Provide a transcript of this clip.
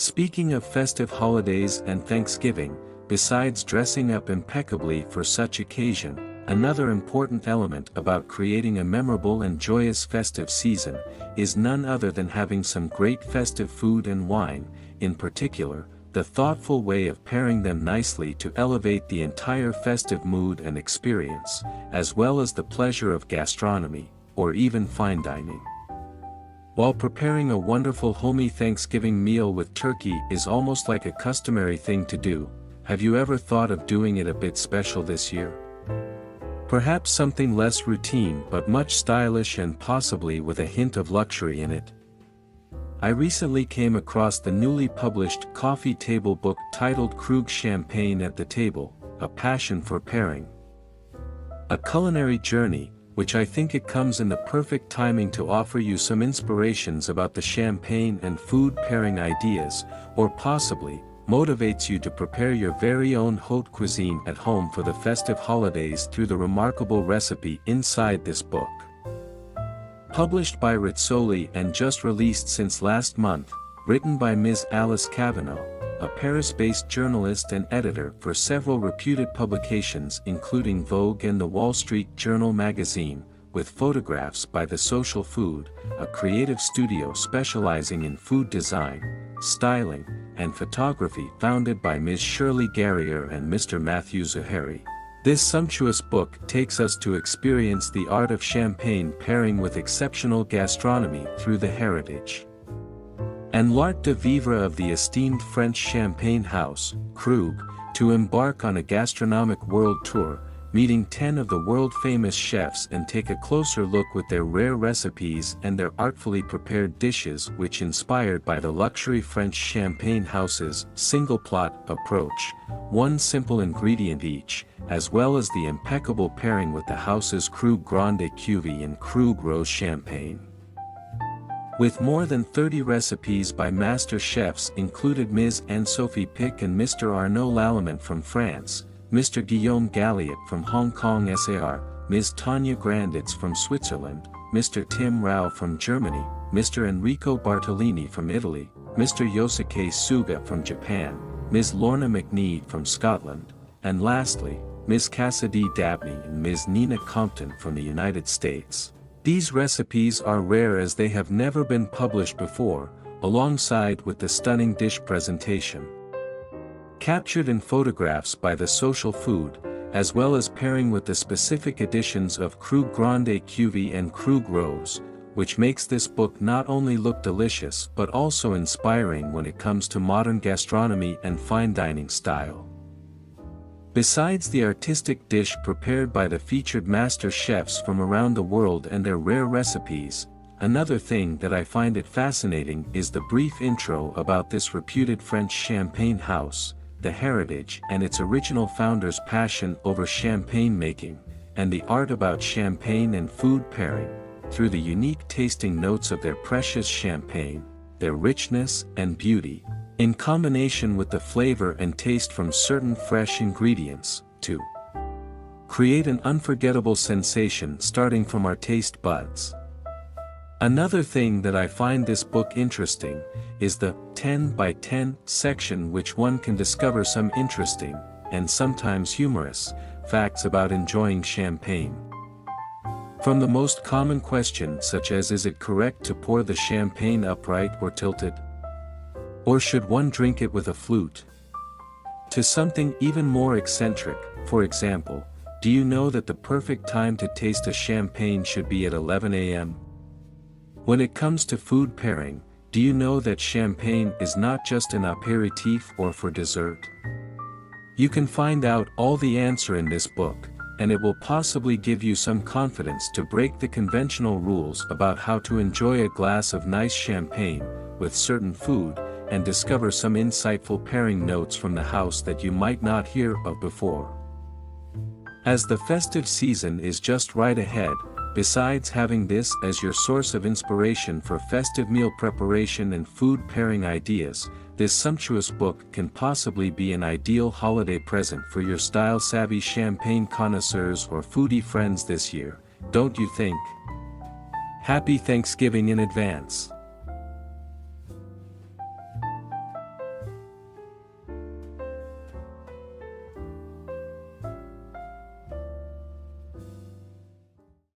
Speaking of festive holidays and Thanksgiving, besides dressing up impeccably for such occasion, another important element about creating a memorable and joyous festive season is none other than having some great festive food and wine, in particular, the thoughtful way of pairing them nicely to elevate the entire festive mood and experience, as well as the pleasure of gastronomy, or even fine dining. While preparing a wonderful homey Thanksgiving meal with turkey is almost like a customary thing to do, have you ever thought of doing it a bit special this year? Perhaps something less routine but much stylish and possibly with a hint of luxury in it. I recently came across the newly published coffee table book titled Krug Champagne at the Table, A Passion for Pairing. A culinary journey, which I think it comes in the perfect timing to offer you some inspirations about the champagne and food pairing ideas, or possibly, motivates you to prepare your very own haute cuisine at home for the festive holidays through the remarkable recipe inside this book. Published by Rizzoli and just released since last month, written by Ms. Alice Cavanagh, a Paris-based journalist and editor for several reputed publications including Vogue and the Wall Street Journal magazine, with photographs by The Social Food, a creative studio specializing in food design, styling, and photography founded by Ms. Shirley Garrier and Mr. Matthew Zuhairi. This sumptuous book takes us to experience the art of champagne pairing with exceptional gastronomy through the heritage and l'art de vivre of the esteemed French champagne house, Krug, to embark on a gastronomic world tour, meeting 10 of the world-famous chefs and take a closer look with their rare recipes and their artfully prepared dishes which inspired by the luxury French champagne house's single-plot approach, one simple ingredient each, as well as the impeccable pairing with the house's Krug Grande Cuvée and Krug Rose Champagne. With more than 30 recipes by master chefs included Ms. Anne-Sophie Pic and Mr. Arnaud Lallement from France, Mr. Guillaume Galliot from Hong Kong SAR, Ms. Tanya Granditz from Switzerland, Mr. Tim Rao from Germany, Mr. Enrico Bartolini from Italy, Mr. Yosuke Suga from Japan, Ms. Lorna McNeid from Scotland, and lastly, Ms. Cassidy Dabney and Ms. Nina Compton from the United States. These recipes are rare as they have never been published before, alongside with the stunning dish presentation. Captured in photographs by The Social Food, as well as pairing with the specific editions of Krug Grande Cuvée and Krug Rose, which makes this book not only look delicious but also inspiring when it comes to modern gastronomy and fine dining style. Besides the artistic dish prepared by the featured master chefs from around the world and their rare recipes, another thing that I find it fascinating is the brief intro about this reputed French champagne house, the heritage and its original founder's passion over champagne making, and the art about champagne and food pairing, through the unique tasting notes of their precious champagne, their richness and beauty, in combination with the flavor and taste from certain fresh ingredients, to create an unforgettable sensation starting from our taste buds. Another thing that I find this book interesting is the 10 by 10 section, which one can discover some interesting, and sometimes humorous, facts about enjoying champagne. From the most common questions such as is it correct to pour the champagne upright or tilted? Or should one drink it with a flute? To something even more eccentric, for example, do you know that the perfect time to taste a champagne should be at 11 a.m.? When it comes to food pairing, do you know that champagne is not just an aperitif or for dessert? You can find out all the answer in this book, and it will possibly give you some confidence to break the conventional rules about how to enjoy a glass of nice champagne with certain food, and discover some insightful pairing notes from the house that you might not hear of before. As the festive season is just right ahead, besides having this as your source of inspiration for festive meal preparation and food pairing ideas, this sumptuous book can possibly be an ideal holiday present for your style-savvy champagne connoisseurs or foodie friends this year, don't you think? Happy Thanksgiving in advance!